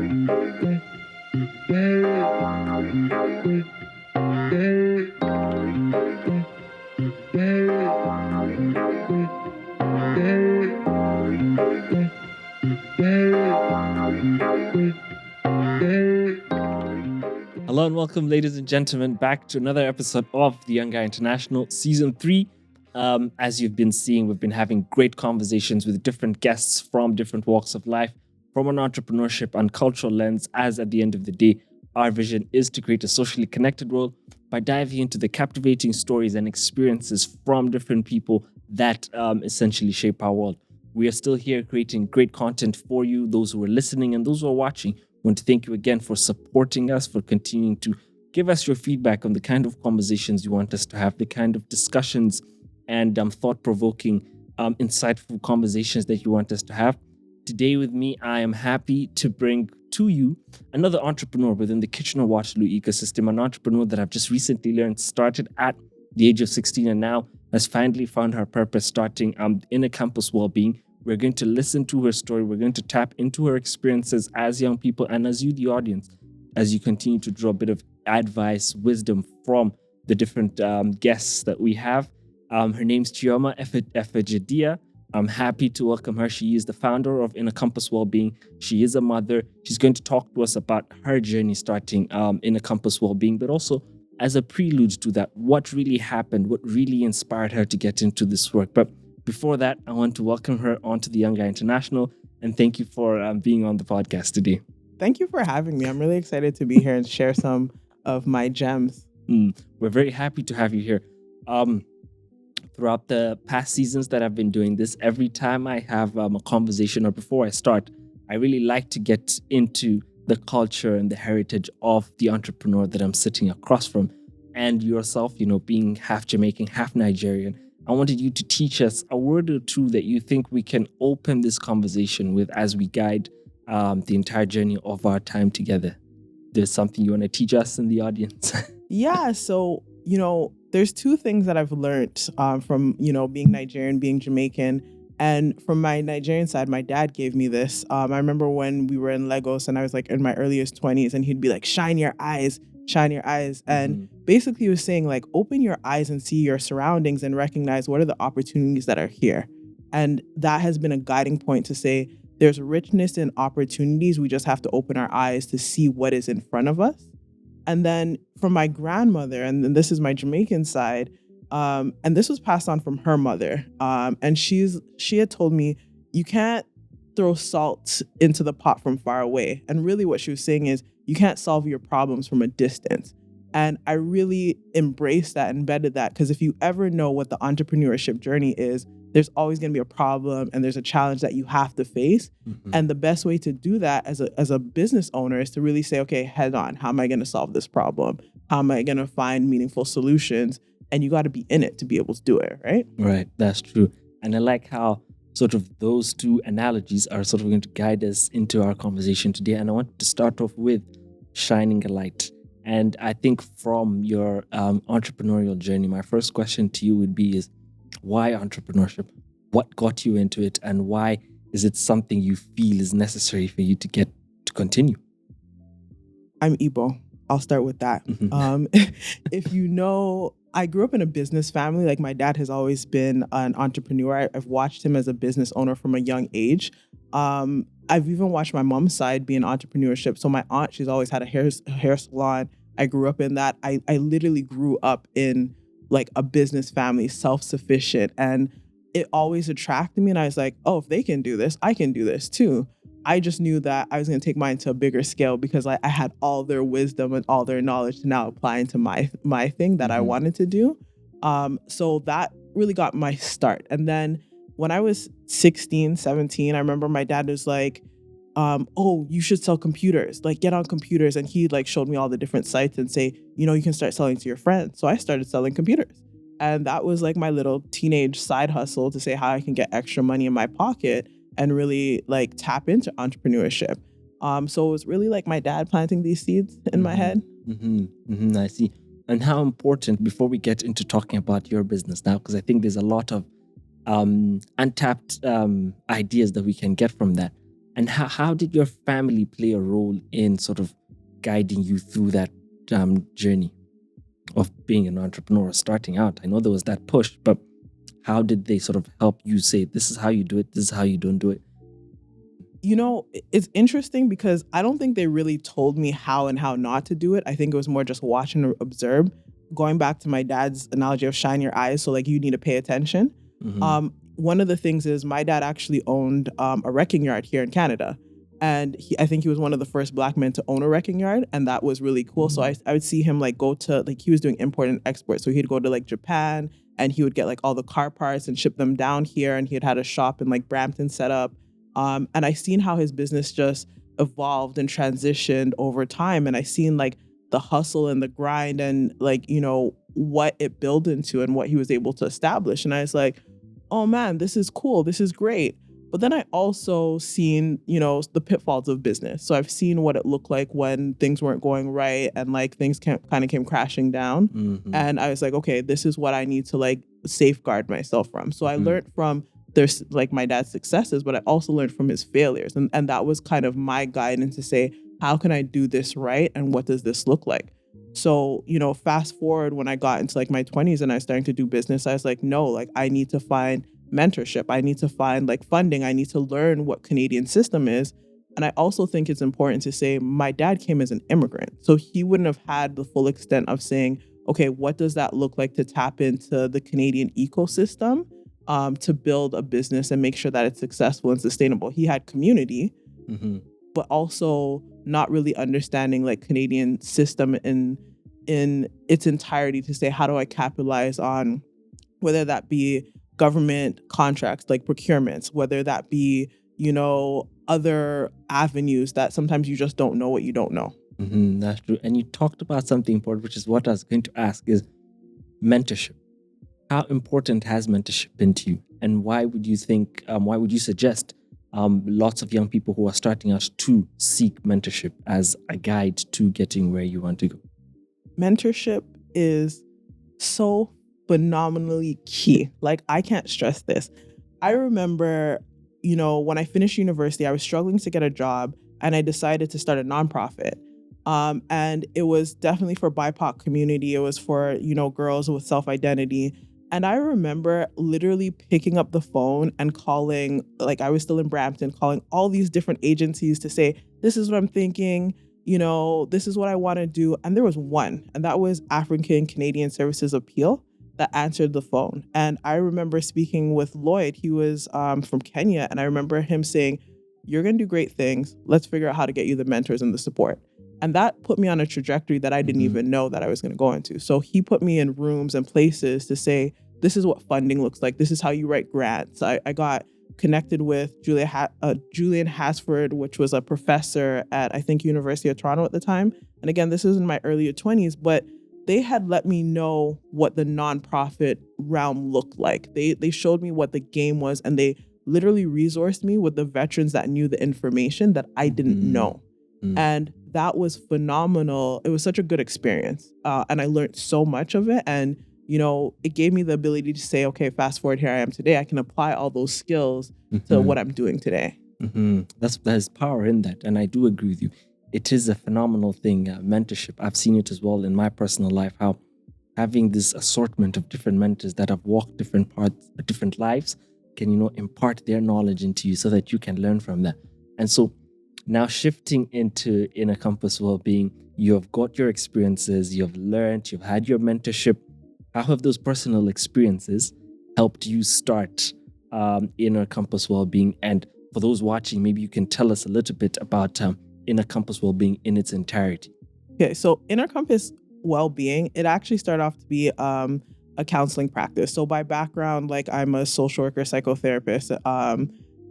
Hello and welcome, ladies and gentlemen, back to another episode of The Young Guy International Season 3. As you've been seeing, we've been having great conversations with different guests from different walks of life, from an entrepreneurship and cultural lens, as at the end of the day, our vision is to create a socially connected world by diving into the captivating stories and experiences from different people that essentially shape our world. We are still here creating great content for you, those who are listening and those who are watching. I want to thank you again for supporting us, for continuing to give us your feedback on the kind of conversations you want us to have, the kind of discussions and thought-provoking, insightful conversations that you want us to have. Today with me, I am happy to bring to you another entrepreneur within the Kitchener-Waterloo ecosystem, an entrepreneur that I've just recently learned started at the age of 16 and now has finally found her purpose starting in a campus well-being. We're going to listen to her story. We're going to tap into her experiences as young people and as you, the audience, as you continue to draw a bit of advice, wisdom from the different guests that we have. Her name's Chioma Efejedia. I'm happy to welcome her. She is the founder of Inner Compass Wellbeing. She is a mother. She's going to talk to us about her journey starting Inner Compass Wellbeing, but also as a prelude to that, what really happened, what really inspired her to get into this work. But before that, I want to welcome her onto the Young Guy International, and thank you for being on the podcast today. Thank you for having me. I'm really excited to be here and share some of my gems. We're very happy to have you here. Throughout the past seasons that I've been doing this, every time I have a conversation or before I start, I really like to get into the culture and the heritage of the entrepreneur that I'm sitting across from. And yourself, being half Jamaican, half Nigerian, I wanted you to teach us a word or two that you think we can open this conversation with as we guide the entire journey of our time together. There's something you want to teach us in the audience? Yeah, so, there's two things that I've learned from, being Nigerian, being Jamaican. And from my Nigerian side, my dad gave me this. I remember when we were in Lagos and I was like in my earliest 20s and he'd be like, shine your eyes. And basically he was saying like, open your eyes and see your surroundings and recognize what are the opportunities that are here. And that has been a guiding point to say there's richness in opportunities. We just have to open our eyes to see what is in front of us. And then from my grandmother, and then this is my Jamaican side, and this was passed on from her mother. And she had told me, you can't throw salt into the pot from far away. And really what she was saying is, you can't solve your problems from a distance. And I really embraced that, embedded that, because if you ever know what the entrepreneurship journey is, there's always going to be a problem and there's a challenge that you have to face. And the best way to do that as a business owner is to really say, okay, head on, how am I going to solve this problem? How am I going to find meaningful solutions? And you got to be in it to be able to do it, right? Right, that's true. And I like how sort of those two analogies are sort of going to guide us into our conversation today. And I want to start off with shining a light. And I think from your entrepreneurial journey, my first question to you would be is, why entrepreneurship? What got you into it? And why is it something you feel is necessary for you to continue? I'm Igbo. I'll start with that. If you know, I grew up in a business family. Like my dad has always been an entrepreneur. I've watched him as a business owner from a young age. I've even watched my mom's side be in entrepreneurship. So my aunt, she's always had a hair salon. I grew up in that. I literally grew up in like a business family, self-sufficient. And it always attracted me. And I was like, oh, if they can do this, I can do this too. I just knew that I was going to take mine to a bigger scale because I had all their wisdom and all their knowledge to now apply into my thing that I wanted to do. So that really got my start. And then when I was 16, 17, I remember my dad was like, oh, you should sell computers, like get on computers. And he like showed me all the different sites and say, you can start selling to your friends. So I started selling computers. And that was like my little teenage side hustle to say how I can get extra money in my pocket and really like tap into entrepreneurship. So it was really like my dad planting these seeds in my head. I see. And how important, before we get into talking about your business now, because I think there's a lot of untapped ideas that we can get from that. And how did your family play a role in sort of guiding you through that journey of being an entrepreneur, starting out? I know there was that push, but how did they sort of help you say, this is how you do it, this is how you don't do it? It's interesting because I don't think they really told me how and how not to do it. I think it was more just watch and observe. Going back to my dad's analogy of shine your eyes, so like you need to pay attention. One of the things is my dad actually owned a wrecking yard here in Canada. And I think he was one of the first Black men to own a wrecking yard. And that was really cool. So I would see him like go to, like he was doing import and export. So he'd go to like Japan and he would get like all the car parts and ship them down here. And he had a shop in like Brampton set up. And I seen how his business just evolved and transitioned over time. And I seen like the hustle and the grind and like, what it built into and what he was able to establish. And I was like, oh man, this is cool. This is great. But then I also seen, the pitfalls of business. So I've seen what it looked like when things weren't going right and like things kind of came crashing down. And I was like, okay, this is what I need to like safeguard myself from. So I learned from there's like my dad's successes, but I also learned from his failures. And that was kind of my guidance to say, how can I do this right? And what does this look like? So, fast forward when I got into like my 20s and I was starting to do business, I was like, no, like I need to find mentorship. I need to find like funding. I need to learn what Canadian system is. And I also think it's important to say my dad came as an immigrant. So he wouldn't have had the full extent of saying, okay, what does that look like to tap into the Canadian ecosystem to build a business and make sure that it's successful and sustainable. He had community, but also not really understanding like Canadian system in its entirety to say, how do I capitalize on whether that be government contracts like procurements, whether that be, other avenues that sometimes you just don't know what you don't know. That's true. And you talked about something important, which is what I was going to ask is mentorship. How important has mentorship been to you? And why would you suggest lots of young people who are starting out to seek mentorship as a guide to getting where you want to go? Mentorship is so phenomenally key. Like, I can't stress this. I remember, when I finished university, I was struggling to get a job and I decided to start a nonprofit. And it was definitely for BIPOC community. It was for, girls with self-identity. And I remember literally picking up the phone and calling, like I was still in Brampton, calling all these different agencies to say, this is what I'm thinking, this is what I want to do. And there was one, and that was African Canadian Services Appeal that answered the phone. And I remember speaking with Lloyd. He was from Kenya. And I remember him saying, you're going to do great things. Let's figure out how to get you the mentors and the support. And that put me on a trajectory that I didn't even know that I was going to go into. So he put me in rooms and places to say, this is what funding looks like. This is how you write grants. I got connected with Julian Hasford, which was a professor at, I think, University of Toronto at the time. And again, this was in my earlier 20s, but they had let me know what the nonprofit realm looked like. They showed me what the game was, and they literally resourced me with the veterans that knew the information that I didn't know. And that was phenomenal. It was such a good experience. And I learned so much of it. And, it gave me the ability to say, okay, fast forward, here I am today. I can apply all those skills to what I'm doing today. There's power in that. And I do agree with you. It is a phenomenal thing, mentorship. I've seen it as well in my personal life, how having this assortment of different mentors that have walked different parts, different lives, can, impart their knowledge into you so that you can learn from that. And so now shifting into Inner Compass Wellbeing, you have got your experiences, you have learned, you've had your mentorship. How have those personal experiences helped you start Inner Compass Wellbeing? And for those watching, maybe you can tell us a little bit about Inner Compass Wellbeing in its entirety. Okay, so Inner Compass Wellbeing, it actually started off to be a counseling practice. So by background, like I'm a social worker, psychotherapist,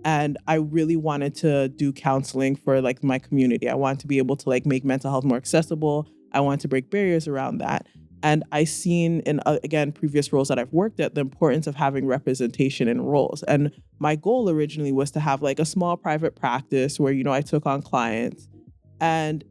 and I really wanted to do counseling for like my community. I wanted to be able to like make mental health more accessible. I wanted to break barriers around that. And I seen in, again, previous roles that I've worked at, the importance of having representation in roles. And my goal originally was to have like a small private practice where, I took on clients. And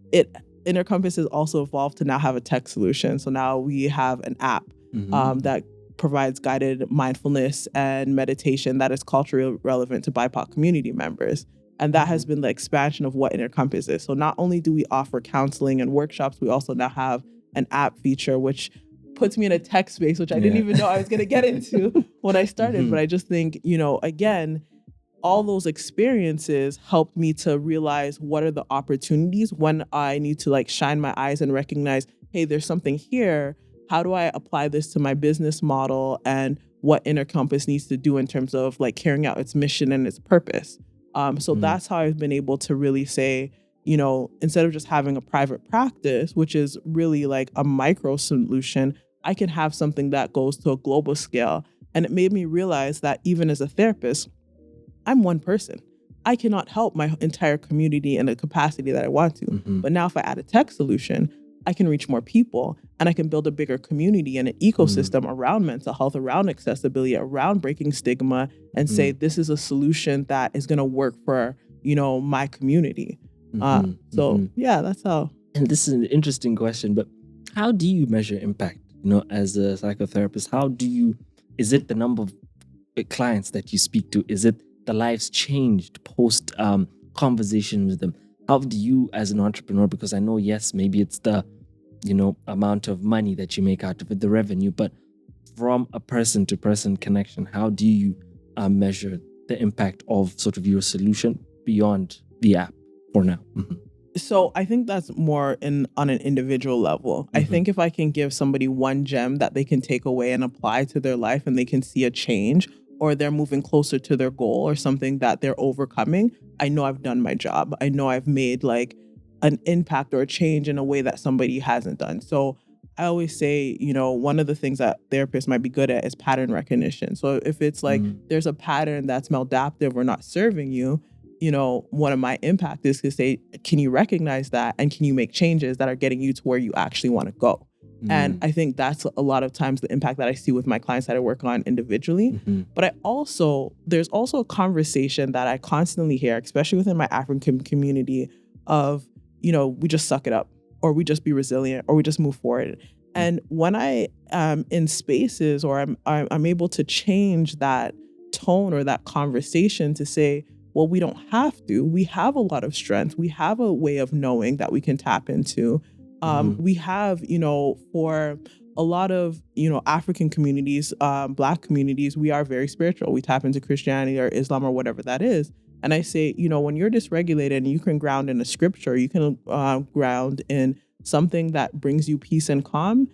Inner Compass has also evolved to now have a tech solution. So now we have an app that provides guided mindfulness and meditation that is culturally relevant to BIPOC community members. And that has been the expansion of what Encompass is. So not only do we offer counseling and workshops, we also now have an app feature, which puts me in a tech space, which I didn't even know I was going to get into when I started. But I just think, again, all those experiences helped me to realize what are the opportunities when I need to like shine my eyes and recognize, hey, there's something here. How do I apply this to my business model and what Encompass needs to do in terms of like carrying out its mission and its purpose? So that's how I've been able to really say, instead of just having a private practice, which is really like a micro solution, I can have something that goes to a global scale. And it made me realize that even as a therapist, I'm one person. I cannot help my entire community in the capacity that I want to. But now if I add a tech solution, I can reach more people and I can build a bigger community and an ecosystem around mental health, around accessibility, around breaking stigma, and say, this is a solution that is going to work for, my community. Yeah, that's how. And this is an interesting question, but how do you measure impact, as a psychotherapist? Is it the number of clients that you speak to? Is it the lives changed post conversation with them? How do you, as an entrepreneur, because I know, yes, maybe it's the, amount of money that you make out of it, the revenue, but from a person to person connection, how do you measure the impact of sort of your solution beyond the app for now? So I think that's more on an individual level. I think if I can give somebody one gem that they can take away and apply to their life and they can see a change, or they're moving closer to their goal or something that they're overcoming, I know I've done my job. I know I've made like an impact or a change in a way that somebody hasn't done. So I always say, one of the things that therapists might be good at is pattern recognition. So if it's like there's a pattern that's maladaptive or not serving you, one of my impact is to say, can you recognize that? And can you make changes that are getting you to where you actually want to go? And I think that's a lot of times the impact that I see with my clients that I work on individually. But there's also a conversation that I constantly hear, especially within my African community, of, we just suck it up, or we just be resilient, or we just move forward. And when I am in spaces or I'm able to change that tone or that conversation to say, well, we don't have to. We have a lot of strength. We have a way of knowing that we can tap into. We have, for a lot of, African communities, Black communities, we are very spiritual. We tap into Christianity or Islam or whatever that is. And I say, when you're dysregulated and you can ground in a scripture, you can ground in something that brings you peace and calm,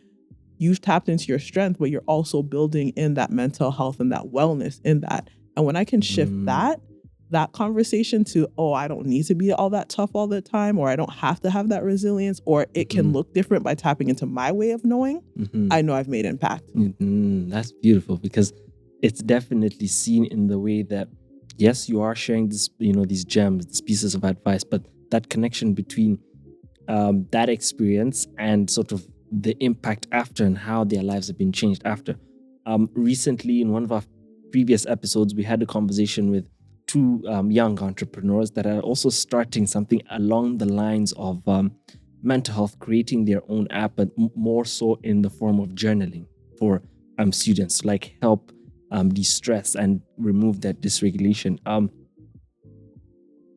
you've tapped into your strength, but you're also building in that mental health and that wellness in that. And when I can shift that conversation to, I don't need to be all that tough all the time, or I don't have to have that resilience, or it can look different by tapping into my way of knowing, I know I've made impact. That's beautiful, because it's definitely seen in the way that, yes, you are sharing this, these gems, these pieces of advice, but that connection between that experience and sort of the impact after and how their lives have been changed after. Recently, in one of our previous episodes, we had a conversation with two young entrepreneurs that are also starting something along the lines of mental health, creating their own app, but more so in the form of journaling for students to like help de-stress and remove that dysregulation.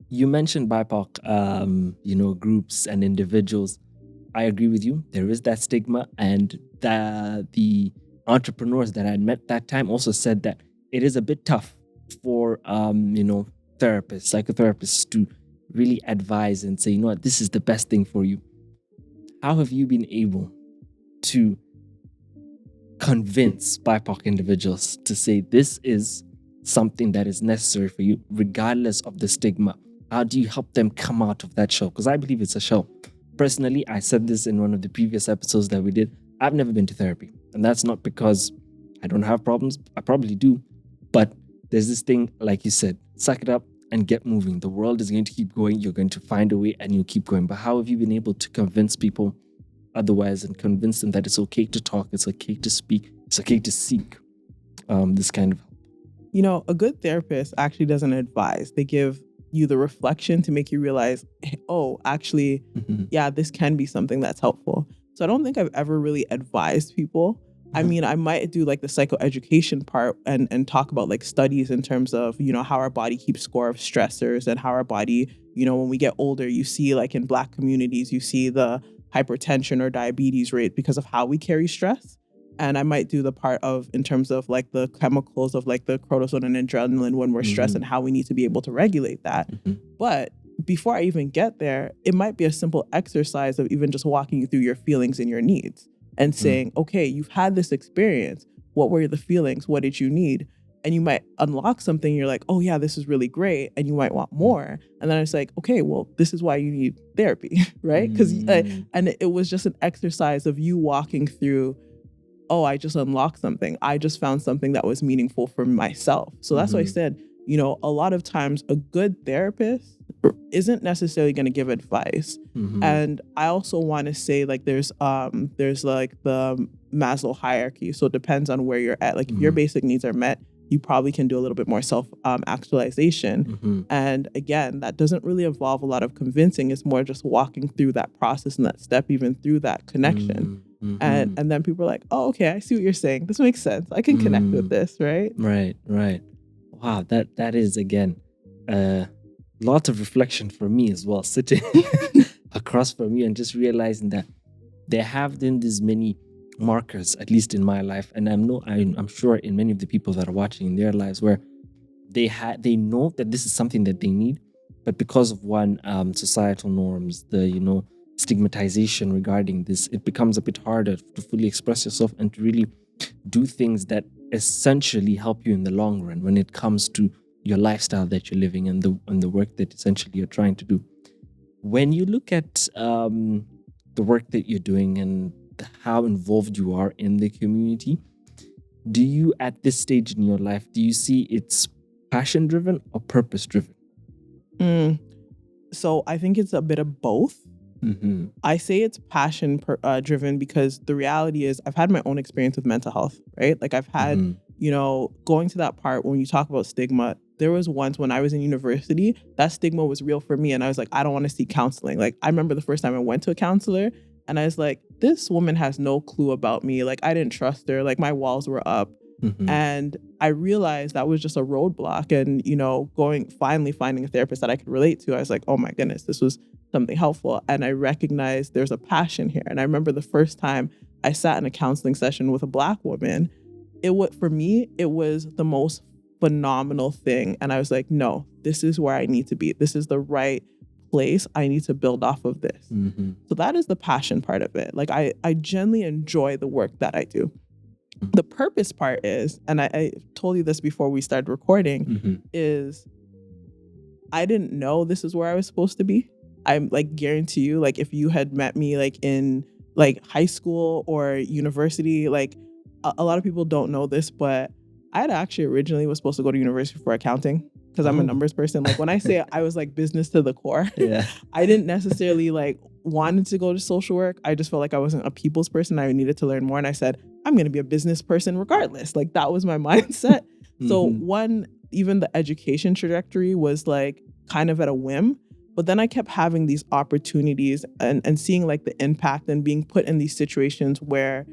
You mentioned BIPOC, groups and individuals. I agree with you. There is that stigma, and the entrepreneurs that I had met that time also said that it is a bit tough for therapists, psychotherapists to really advise and say, what, this is the best thing for you. How have you been able to convince BIPOC individuals to say this is something that is necessary for you, regardless of the stigma? How do you help them come out of that shell? Because I believe it's a shell. Personally, I said this in one of the previous episodes that we did. I've never been to therapy. And that's not because I don't have problems. I probably do. But there's this thing, like you said, suck it up and get moving. The world is going to keep going. You're going to find a way and you'll keep going. But how have you been able to convince people otherwise and convince them that it's okay to talk, it's okay to speak, it's okay to seek this kind of help? A good therapist actually doesn't advise. They give you the reflection to make you realize, actually, yeah, this can be something that's helpful. So I don't think I've ever really advised people. I mean, I might do like the psychoeducation part and talk about like studies in terms of, how our body keeps score of stressors and how our body, when we get older, you see like in Black communities, you see the hypertension or diabetes rate because of how we carry stress. And I might do the part of in terms of like the chemicals of like the cortisol and adrenaline when we're stressed and how we need to be able to regulate that. But before I even get there, it might be a simple exercise of even just walking you through your feelings and your needs and saying, okay, you've had this experience. What were the feelings? What did you need? And you might unlock something. You're like, oh yeah, this is really great. And you might want more. And then it's like, okay, well, this is why you need therapy, right? Because and it was just an exercise of you walking through, oh, I just unlocked something. I just found something that was meaningful for myself. So that's why I said, a lot of times a good therapist isn't necessarily going to give advice. And I also want to say like there's like the Maslow hierarchy. So it depends on where you're at. Like if your basic needs are met, you probably can do a little bit more self actualization. And again, that doesn't really involve a lot of convincing. It's more just walking through that process and that step, even through that connection. And then people are like, oh, okay, I see what you're saying. This makes sense. I can connect with this, right? Right. Wow, that is again lots of reflection for me as well, sitting across from you and just realizing that there have been these many markers, at least in my life, and I'm sure in many of the people that are watching in their lives, where they know that this is something that they need, but because of societal norms, the stigmatization regarding this, it becomes a bit harder to fully express yourself and to really do things that essentially help you in the long run when it comes to your lifestyle that you're living and the work that essentially you're trying to do. When you look at the work that you're doing and how involved you are in the community, do you, at this stage in your life, do you see it's passion driven or purpose driven? So I think it's a bit of both. I say it's passion driven because the reality is I've had my own experience with mental health, right? Like I've had, going to that part when you talk about stigma, there was once when I was in university, that stigma was real for me. And I was like, I don't want to seek counseling. Like I remember the first time I went to a counselor and I was like, this woman has no clue about me. Like I didn't trust her. Like my walls were up. And I realized that was just a roadblock. And, finally finding a therapist that I could relate to, I was like, oh my goodness, this was something helpful. And I recognized there's a passion here. And I remember the first time I sat in a counseling session with a Black woman, for me, it was the most phenomenal thing. And I was like, no, this is where I need to be. This is the right place. I need to build off of this. So that is the passion part of it. Like I genuinely enjoy the work that I do. The purpose part is, and I told you this before we started recording, is I didn't know this is where I was supposed to be. I'm like guarantee you, like if you had met me like in like high school or university, like a lot of people don't know this, but I had actually originally was supposed to go to university for accounting because I'm a numbers person. Like when I say I was like business to the core, I didn't necessarily like wanted to go to social work. I just felt like I wasn't a people's person. I needed to learn more. And I said, I'm going to be a business person regardless. Like that was my mindset. So even the education trajectory was like kind of at a whim. But then I kept having these opportunities and seeing like the impact and being put in these situations where,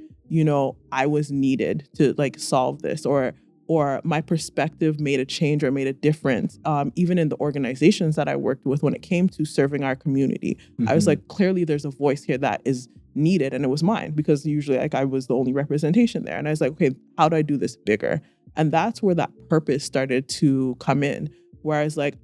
I was needed to like solve this or my perspective made a change or made a difference, even in the organizations that I worked with when it came to serving our community. I was like, clearly there's a voice here that is needed. And it was mine because usually like I was the only representation there. And I was like, okay, how do I do this bigger? And that's where that purpose started to come in, where I was like,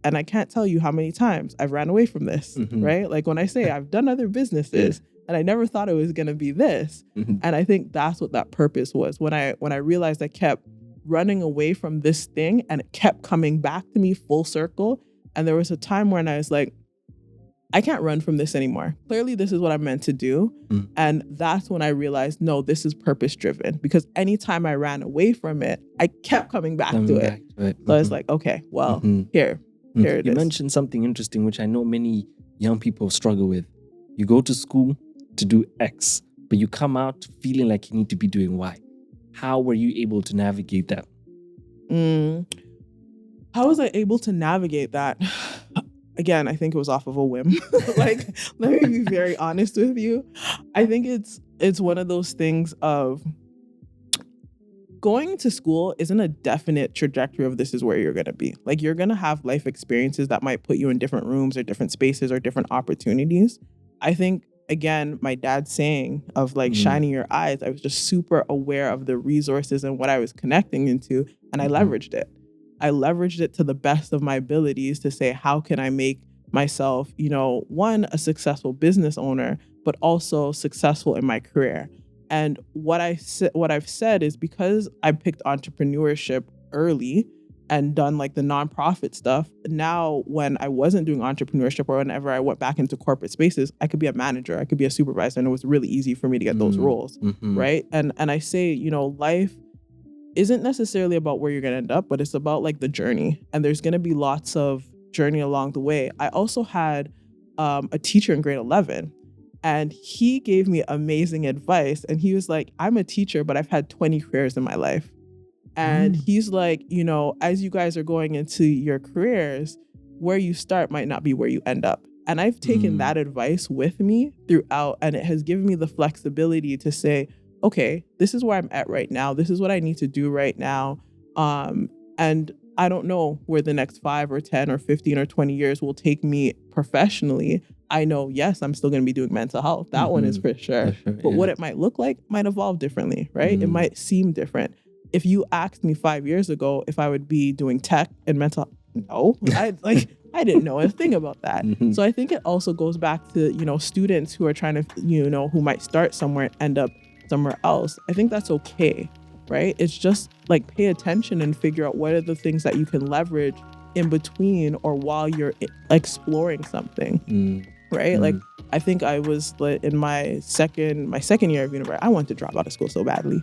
and I can't tell you how many times I've ran away from this, right? Like when I say I've done other businesses and I never thought it was going to be this. And I think that's what that purpose was. When I realized I kept running away from this thing and it kept coming back to me full circle. And there was a time when I was like, I can't run from this anymore. Clearly, this is what I'm meant to do. And that's when I realized, no, this is purpose driven, because anytime I ran away from it, I kept coming back to it. So I was like, okay, well, here it is. You mentioned something interesting, which I know many young people struggle with. You go to school to do X, but you come out feeling like you need to be doing Y. How were you able to navigate that? How was I able to navigate that? Again, I think it was off of a whim. Like, let me be very honest with you. I think it's one of those things of going to school isn't a definite trajectory of this is where you're going to be. Like, you're going to have life experiences that might put you in different rooms or different spaces or different opportunities. I think, again, my dad's saying of like shining your eyes, I was just super aware of the resources and what I was connecting into, and I leveraged it. I leveraged it to the best of my abilities to say, how can I make myself, one, a successful business owner, but also successful in my career. And what I've said is, because I picked entrepreneurship early and done like the nonprofit stuff, now when I wasn't doing entrepreneurship or whenever I went back into corporate spaces, I could be a manager, I could be a supervisor, and it was really easy for me to get those roles, right? And I say, life isn't necessarily about where you're going to end up, but it's about like the journey. And there's going to be lots of journey along the way. I also had a teacher in grade 11, and he gave me amazing advice. And he was like, I'm a teacher, but I've had 20 careers in my life. And he's like, as you guys are going into your careers, where you start might not be where you end up. And I've taken that advice with me throughout, and it has given me the flexibility to say, okay, this is where I'm at right now. This is what I need to do right now. And I don't know where the next 5 or 10 or 15 or 20 years will take me professionally. I know, yes, I'm still going to be doing mental health. That one is for sure. But what it might look like might evolve differently, right? It might seem different. If you asked me 5 years ago if I would be doing tech and mental, no, I didn't know a thing about that. So I think it also goes back to, students who are trying to, who might start somewhere and end up somewhere else. I think that's okay, right? It's just like, pay attention and figure out what are the things that you can leverage in between or while you're exploring something, right? Like, I think I was in my second year of university, I wanted to drop out of school so badly.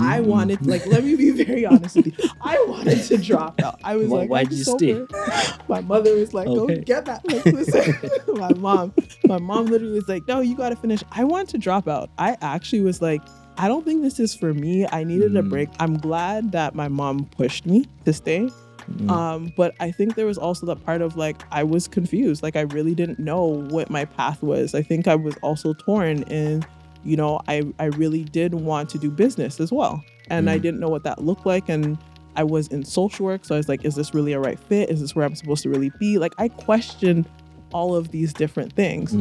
I wanted, let me be very honest with you. I wanted to drop out. I was why'd you stay? My mother was like, go get that. Like, listen. my mom literally was like, no, you got to finish. I wanted to drop out. I actually was like, I don't think this is for me. I needed a break. I'm glad that my mom pushed me to stay. But I think there was also that part of I was confused. I really didn't know what my path was. I think I was also torn in, I really did want to do business as well. And I didn't know what that looked like. And I was in social work. So I was like, is this really a right fit? Is this where I'm supposed to really be? I questioned all of these different things.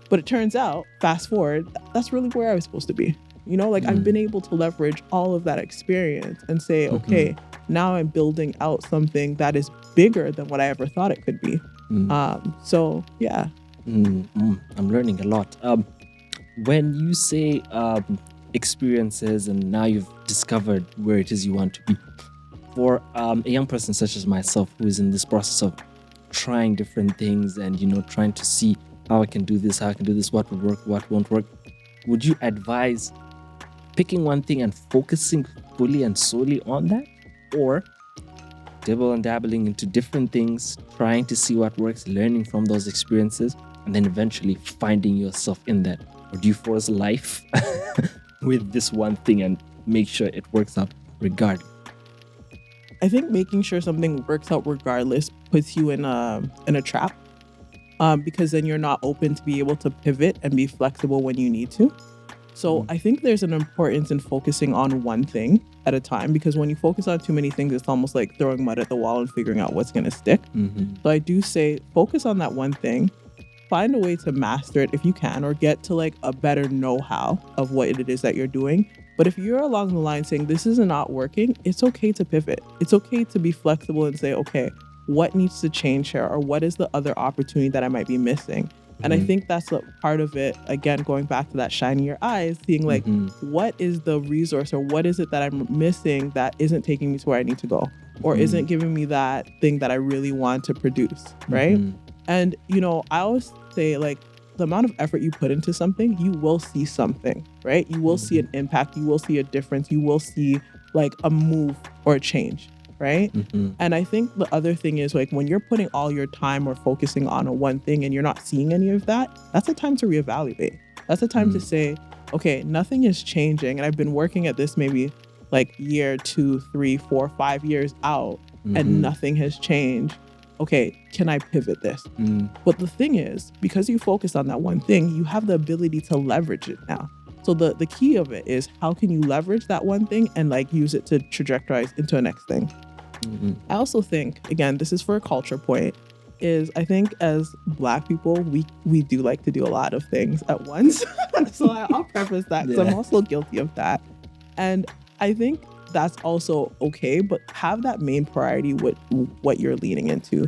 But it turns out, fast forward, that's really where I was supposed to be. I've been able to leverage all of that experience and say, okay, now I'm building out something that is bigger than what I ever thought it could be. So, yeah. I'm learning a lot. When you say experiences and now you've discovered where it is you want to be, for a young person such as myself who is in this process of trying different things and, trying to see how I can do this, what would work, what won't work, would you advise picking one thing and focusing fully and solely on that? Or dabble and dabbling into different things, trying to see what works, learning from those experiences, and then eventually finding yourself in that? Or do you force life with this one thing and make sure it works out regardless? I think making sure something works out regardless puts you in a trap, because then you're not open to be able to pivot and be flexible when you need to. So I think there's an importance in focusing on one thing at a time, because when you focus on too many things, it's almost like throwing mud at the wall and figuring out what's going to stick. So I do say focus on that one thing, find a way to master it if you can, or get to a better know-how of what it is that you're doing. But if you're along the line saying this is not working, it's okay to pivot. It's okay to be flexible and say, okay, what needs to change here? Or what is the other opportunity that I might be missing? And I think that's a part of it, again, going back to that shining your eyes, seeing what is the resource or what is it that I'm missing that isn't taking me to where I need to go, or isn't giving me that thing that I really want to produce, right? And, I always say the amount of effort you put into something, you will see something, right? You will see an impact, you will see a difference, you will see a move or a change. Right? And I think the other thing is when you're putting all your time or focusing on a one thing and you're not seeing any of that, that's a time to reevaluate. That's a time to say, okay, nothing is changing. And I've been working at this maybe year, 2, 3, 4, 5 years out and nothing has changed. Okay, can I pivot this? But the thing is, because you focus on that one thing, you have the ability to leverage it now. So the key of it is how can you leverage that one thing and like use it to trajectorize into a next thing. I also think, again, this is for a culture point, is I think as Black people, we do like to do a lot of things at once. So I'll preface that because I'm also guilty of that. And I think that's also okay, but have that main priority with what you're leaning into.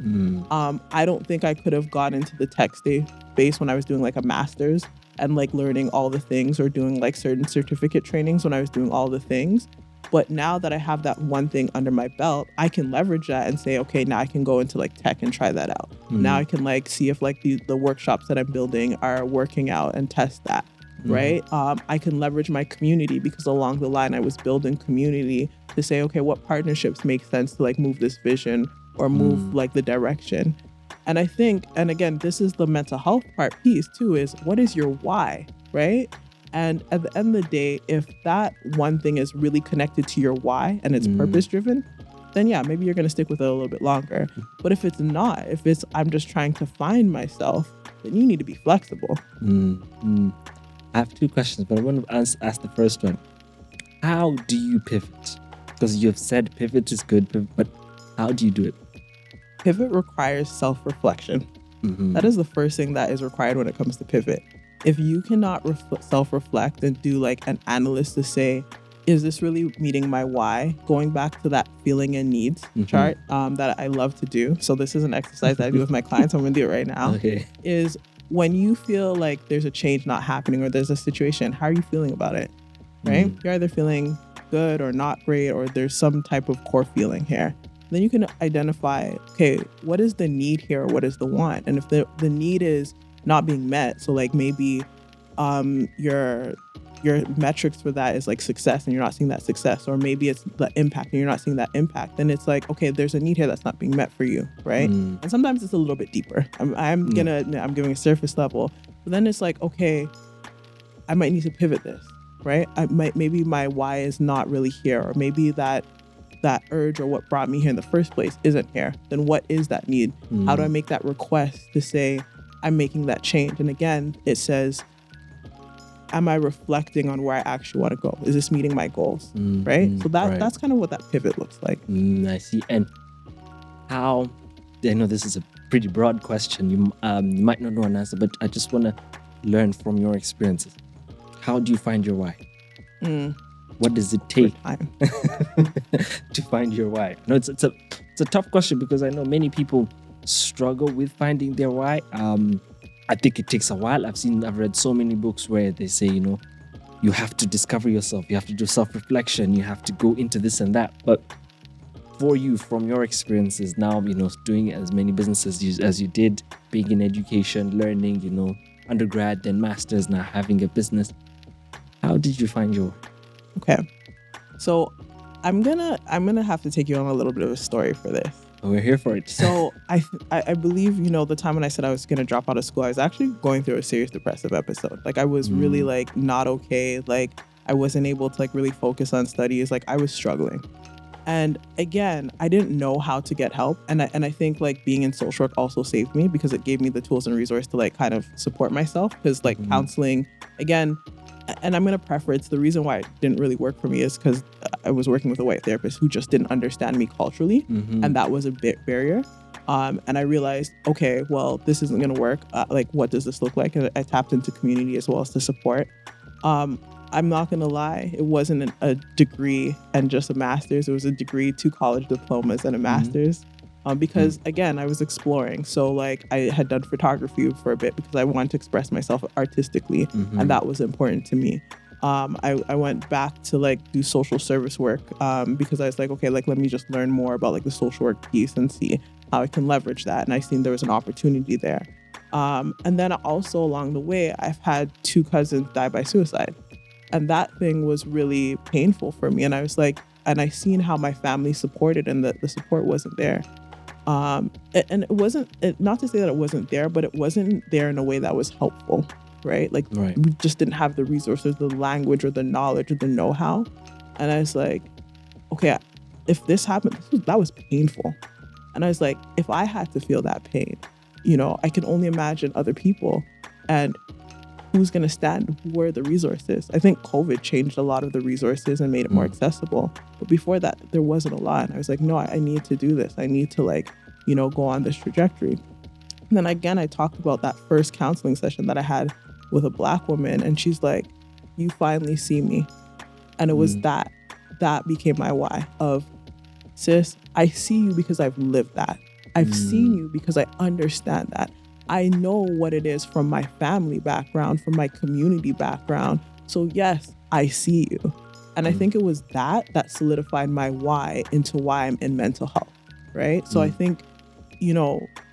I don't think I could have got into the tech space when I was doing like a master's and like learning all the things, or doing like certain certificate trainings when I was doing all the things. But now that I have that one thing under my belt, I can leverage that and say, okay, now I can go into like tech and try that out. Now I can like see if like the workshops that I'm building are working out and test that, right? I can leverage my community, because along the line I was building community to say, okay, what partnerships make sense to like move this vision or move like the direction. And I think, and again, this is the mental health part piece too, is what is your why, right? And at the end of the day, if that one thing is really connected to your why and it's purpose driven, then yeah, maybe you're going to stick with it a little bit longer. But if it's not, if it's, I'm just trying to find myself, then you need to be flexible. I have two questions, but I want to ask the first one. How do you pivot? Because you've said pivot is good, but how do you do it? Pivot requires self-reflection. That is the first thing that is required when it comes to pivot. If you cannot self-reflect and do like an analyst to say, is this really meeting my why? Going back to that feeling and needs chart that I love to do. So this is an exercise that I do with my clients. I'm going to do it right now. Is when you feel like there's a change not happening or there's a situation, how are you feeling about it? Right? You're either feeling good or not great, or there's some type of core feeling here. Then you can identify, okay, what is the need here? Or what is the want? And if the need is not being met, so like maybe your metrics for that is like success and you're not seeing that success, or maybe it's the impact and you're not seeing that impact, then it's like, okay, there's a need here that's not being met for you, right? And sometimes it's a little bit deeper. I'm giving a surface level, but then it's like, okay, I might need to pivot this, right? Maybe my why is not really here, or maybe that urge or what brought me here in the first place isn't here. Then what is that need? How do I make that request to say I'm making that change? And again, it says, am I reflecting on where I actually want to go? Is this meeting my goals? Right? So that's kind of what that pivot looks like. I see. And how, I know this is a pretty broad question. You might not know an answer, but I just want to learn from your experiences. How do you find your why? What does it take to find your why? No, it's a tough question, because I know many people struggle with finding their why. I think it takes a while. I've read so many books where they say, you have to discover yourself, you have to do self-reflection, you have to go into this and that. But for you, from your experiences now, doing as many businesses as you did, being in education, learning, undergrad, then masters, now having a business, how did you find your why? Okay, so I'm gonna have to take you on a little bit of a story for this. We're here for it. So I believe, the time when I said I was gonna drop out of school, I was actually going through a serious depressive episode. Like I was really like not okay. Like I wasn't able to like really focus on studies. Like I was struggling. And again, I didn't know how to get help. And I think like being in social work also saved me, because it gave me the tools and resources to like kind of support myself. Because like counseling, again, and I'm going to preface, the reason why it didn't really work for me is because I was working with a white therapist who just didn't understand me culturally. And that was a bit barrier. And I realized, okay, well, this isn't going to work. Like, what does this look like? And I tapped into community as well as to support. I'm not going to lie. It wasn't a degree and just a master's. It was a degree, 2 college diplomas, and a master's. Because again, I was exploring. So like I had done photography for a bit because I wanted to express myself artistically, and that was important to me. I went back to like do social service work because I was like, okay, like let me just learn more about like the social work piece and see how I can leverage that. And I seen there was an opportunity there. And then also along the way, I've had 2 cousins die by suicide. And that thing was really painful for me. And I was like, and I seen how my family supported, and the support wasn't there. And it wasn't, not to say that it wasn't there, but it wasn't there in a way that was helpful, right? Like we just didn't have the resources, the language, or the knowledge, or the know-how. And I was like, okay, if this happened, that was painful. And I was like, if I had to feel that pain, I can only imagine other people. And who's going to stand? Who are the resources? I think COVID changed a lot of the resources and made it more accessible. But before that, there wasn't a lot. And I was like, no, I need to do this. I need to go on this trajectory. And then again, I talked about that first counseling session that I had with a Black woman. And she's like, you finally see me. And it was that became my why of, sis, I see you because I've lived that. I've seen you because I understand that. I know what it is from my family background, from my community background. So yes, I see you. And I think it was that solidified my why into why I'm in mental health, right? So I think,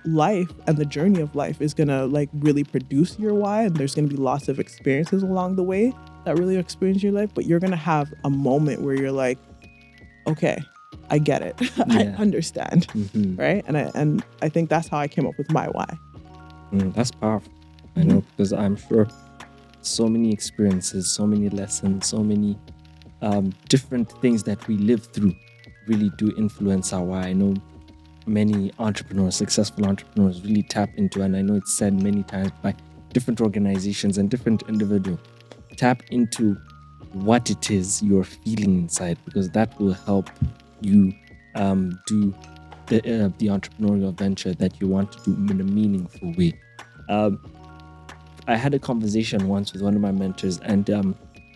life and the journey of life is going to really produce your why. And there's going to be lots of experiences along the way that really experience your life. But you're going to have a moment where you're like, okay, I get it. I understand, right? And I think that's how I came up with my why. That's powerful. I know, because I'm sure so many experiences, so many lessons, so many different things that we live through really do influence our why. I know many entrepreneurs, successful entrepreneurs, really tap into, and I know it's said many times by different organizations and different individuals, tap into what it is you're feeling inside, because that will help you do the entrepreneurial venture that you want to do in a meaningful way. I had a conversation once with one of my mentors, and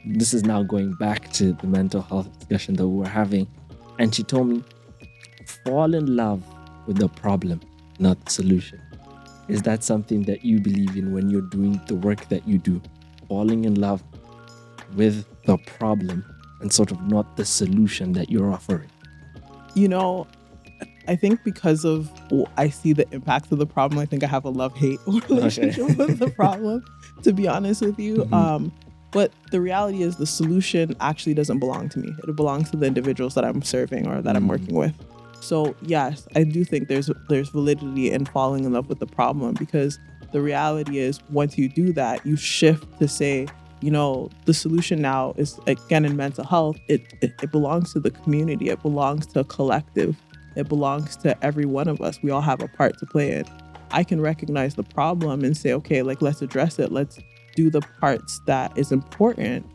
this is now going back to the mental health discussion that we were having. And she told me, fall in love with the problem, not the solution. Is that something that you believe in when you're doing the work that you do? Falling in love with the problem and sort of not the solution that you're offering? I think because of I see the impacts of the problem, I think I have a love-hate relationship with the problem, to be honest with you. But the reality is the solution actually doesn't belong to me. It belongs to the individuals that I'm serving or that I'm working with. So yes, I do think there's validity in falling in love with the problem, because the reality is once you do that, you shift to say, the solution now is, again, in mental health, it belongs to the community. It belongs to a collective. It belongs to every one of us. We all have a part to play in. I can recognize the problem and say, okay, let's address it. Let's do the parts that is important.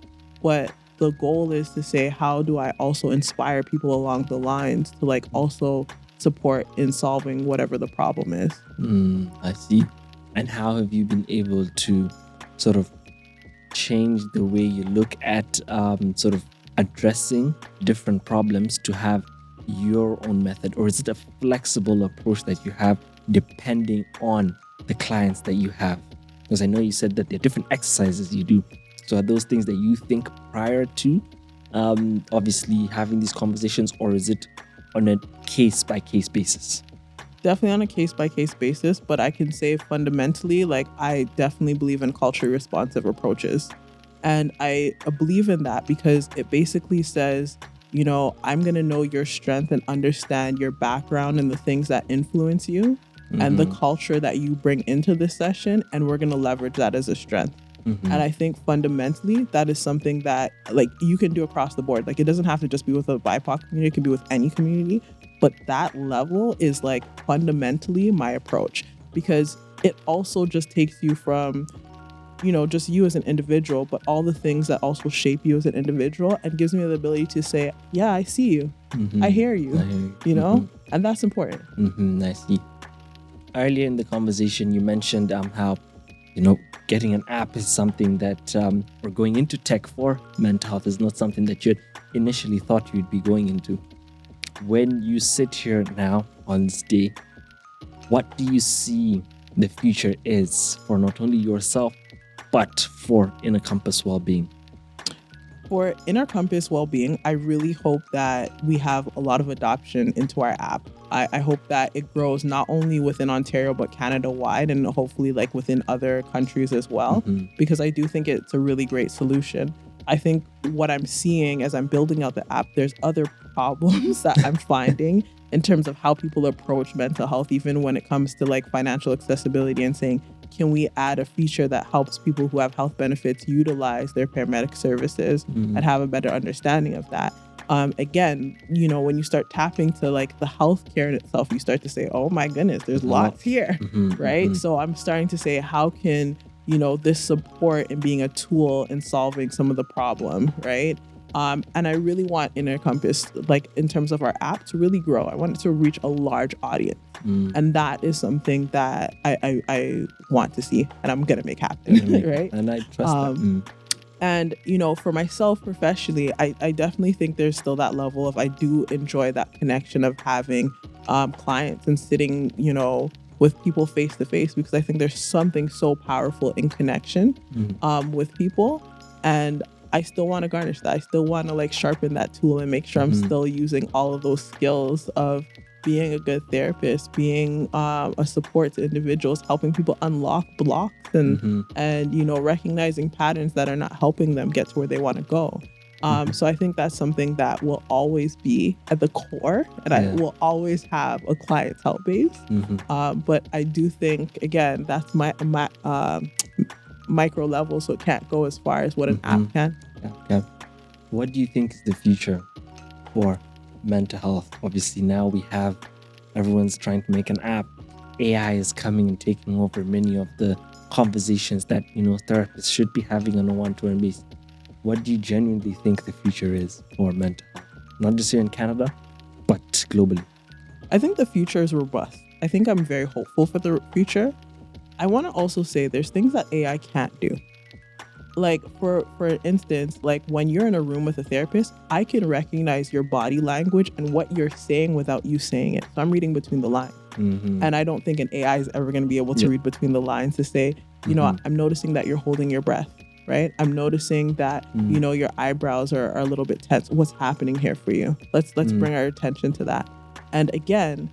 But the goal is to say, how do I also inspire people along the lines to also support in solving whatever the problem is? I see. And how have you been able to sort of change the way you look at sort of addressing different problems to have your own method? Or is it a flexible approach that you have depending on the clients that you have? Because I know you said that there are different exercises you do. So are those things that you think prior to obviously having these conversations, or is it on a case-by-case basis? Definitely on a case-by-case basis, but I can say fundamentally, I definitely believe in culturally responsive approaches. And I believe in that because it basically says, I'm going to know your strength and understand your background and the things that influence you and the culture that you bring into this session, and we're going to leverage that as a strength. And I think fundamentally, that is something that you can do across the board. It doesn't have to just be with a BIPOC community. It can be with any community. But that level is fundamentally my approach, because it also just takes you from, just you as an individual, but all the things that also shape you as an individual, and gives me the ability to say, yeah, I see you. I hear you, and that's important. I see. Earlier in the conversation, you mentioned how, getting an app is something that, or going into tech for mental health is not something that you initially thought you'd be going into. When you sit here now on this day, what do you see the future is for not only yourself, but for Inner Compass Wellbeing? For Inner Compass Wellbeing, I really hope that we have a lot of adoption into our app. I hope that it grows not only within Ontario, but Canada-wide, and hopefully within other countries as well, because I do think it's a really great solution. I think what I'm seeing as I'm building out the app, there's other problems that I'm finding in terms of how people approach mental health, even when it comes to financial accessibility, and saying, can we add a feature that helps people who have health benefits utilize their paramedic services and have a better understanding of that? Again, when you start tapping to the healthcare in itself, you start to say, oh my goodness, there's lots here, right? So I'm starting to say, how can this support and being a tool in solving some of the problem, right? And I really want Inner Compass, like in terms of our app, to really grow. I want it to reach a large audience. And that is something that I want to see, and I'm going to make happen, right? And I trust that. And, for myself professionally, I definitely think there's still that level of, I do enjoy that connection of having clients and sitting, with people face to face, because I think there's something so powerful in connection with people. And I still want to garnish that. I still want to like sharpen that tool and make sure I'm still using all of those skills of being a good therapist, being a support to individuals, helping people unlock blocks and recognizing patterns that are not helping them get to where they want to go. So I think that's something that will always be at the core, and I will always have a clientele base. But I do think, again, that's my micro level, so it can't go as far as what an app can. Yeah. What do you think is the future for mental health? Obviously, now we have everyone's trying to make an app. AI is coming and taking over many of the conversations that therapists should be having on a one-to-one basis. What do you genuinely think the future is for mental health? Not just here in Canada, but globally. I think the future is robust. I think I'm very hopeful for the future. I want to also say there's things that AI can't do. Like for instance, like when you're in a room with a therapist, I can recognize your body language and what you're saying without you saying it. So I'm reading between the lines. And I don't think an AI is ever going to be able to read between the lines to say, I'm noticing that you're holding your breath, right? I'm noticing that, your eyebrows are a little bit tense. What's happening here for you? Let's bring our attention to that. And again,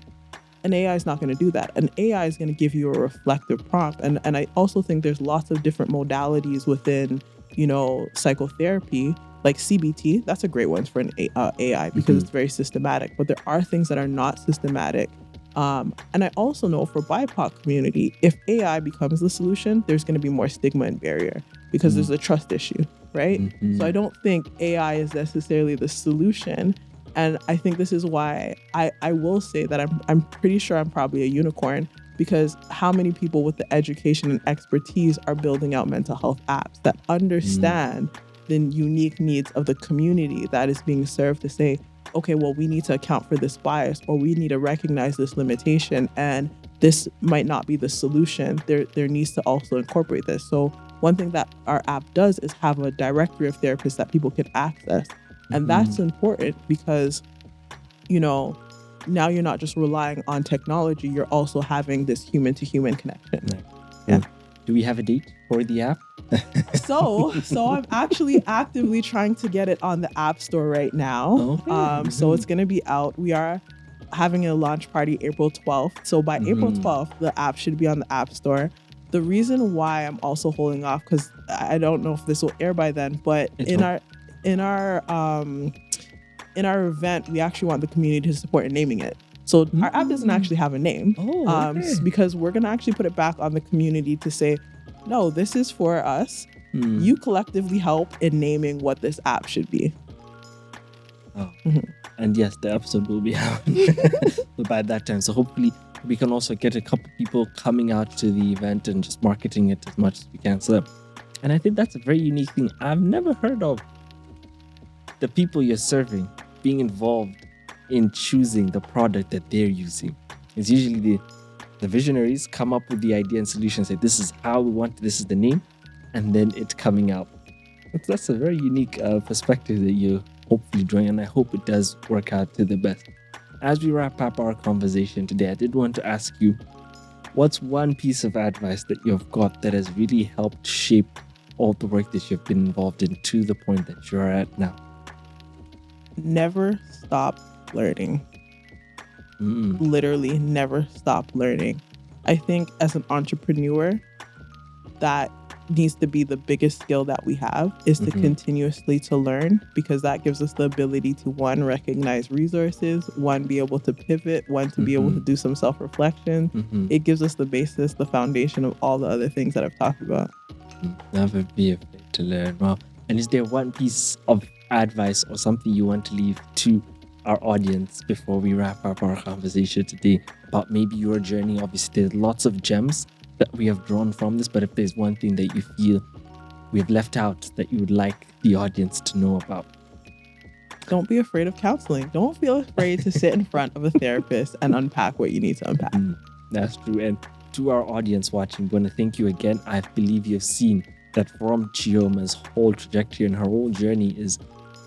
an AI is not going to do that. An AI is going to give you a reflective prompt. And I also think there's lots of different modalities within, psychotherapy, like CBT. That's a great one for an AI because it's very systematic. But there are things that are not systematic. And I also know for BIPOC community, if AI becomes the solution, there's going to be more stigma and barrier because there's a trust issue, right? So I don't think AI is necessarily the solution. And I think this is why I will say that I'm pretty sure I'm probably a unicorn, because how many people with the education and expertise are building out mental health apps that understand the unique needs of the community that is being served, to say, okay, well, we need to account for this bias, or we need to recognize this limitation, and this might not be the solution. There needs to also incorporate this. So one thing that our app does is have a directory of therapists that people can access. And that's important because, now you're not just relying on technology, you're also having this human-to-human connection. Right. Yeah. Do we have a date for the app? So I'm actually actively trying to get it on the App Store right now. Okay. So it's going to be out. We are having a launch party April 12th. So by April 12th, the app should be on the App Store. The reason why I'm also holding off, because I don't know if this will air by then, but in our event, we actually want the community to support in naming it. So our app doesn't actually have a name, because we're going to actually put it back on the community to say, no, this is for us. You collectively help in naming what this app should be. Oh. And yes, the episode will be out by that time. So hopefully we can also get a couple people coming out to the event and just marketing it as much as we can. So, and I think that's a very unique thing. I've never heard of the people you're serving being involved in choosing the product that they're using. It's usually the visionaries come up with the idea and solution, say, this is how we want, this is the name, and then it's coming out. That's a very unique perspective that you hopefully drawing, and I hope it does work out to the best. As we wrap up our conversation today, I did want to ask you, what's one piece of advice that you've got that has really helped shape all the work that you've been involved in to the point that you're at now? Never stop learning. Literally never stop learning. I think as an entrepreneur, that needs to be the biggest skill that we have, is to continuously to learn, because that gives us the ability to, one, recognize resources, one, be able to pivot, one, to be able to do some self-reflection. It gives us the basis, the foundation of all the other things that I've talked about. Never be afraid to learn. Wow. And is there one piece of advice or something you want to leave to our audience before we wrap up our conversation today about maybe your journey? Obviously, there's lots of gems that we have drawn from this, but if there's one thing that you feel we have left out that you would like the audience to know about. Don't be afraid of counseling. Don't feel afraid to sit in front of a therapist and unpack what you need to unpack. That's true. And to our audience watching, I want to thank you again. I believe you've seen that from Chioma's whole trajectory and her whole journey is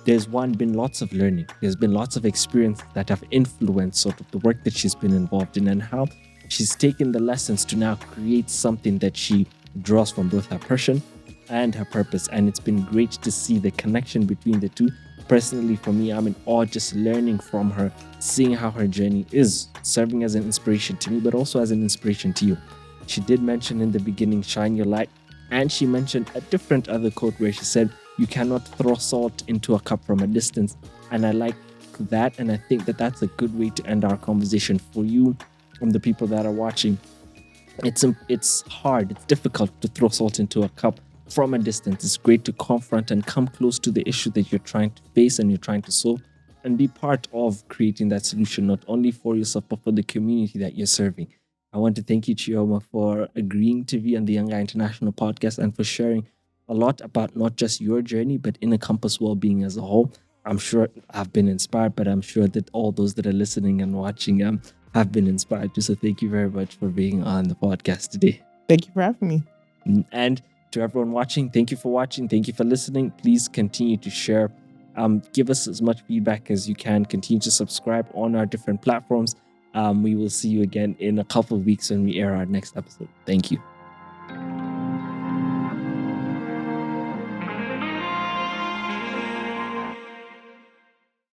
there's been lots of learning. There's been lots of experience that have influenced sort of the work that she's been involved in, and how she's taken the lessons to now create something that she draws from both her passion and her purpose. And it's been great to see the connection between the two. Personally, for me, I'm in awe just learning from her, seeing how her journey is serving as an inspiration to me, but also as an inspiration to you. She did mention in the beginning, shine your light. And she mentioned a different other quote where she said, you cannot throw salt into a cup from a distance. And I like that. And I think that that's a good way to end our conversation for you and the people that are watching. It's hard. It's difficult to throw salt into a cup from a distance. It's great to confront and come close to the issue that you're trying to face and you're trying to solve, and be part of creating that solution, not only for yourself, but for the community that you're serving. I want to thank you, Chioma, for agreeing to be on the Young Guy International podcast and for sharing a lot about not just your journey, but Inner Compass well-being as a whole. I'm sure I've been inspired, but I'm sure that all those that are listening and watching have been inspired too. So thank you very much for being on the podcast today. Thank you for having me. And to everyone watching, thank you for watching. Thank you for listening. Please continue to share. Give us as much feedback as you can. Continue to subscribe on our different platforms. We will see you again in a couple of weeks when we air our next episode. Thank you.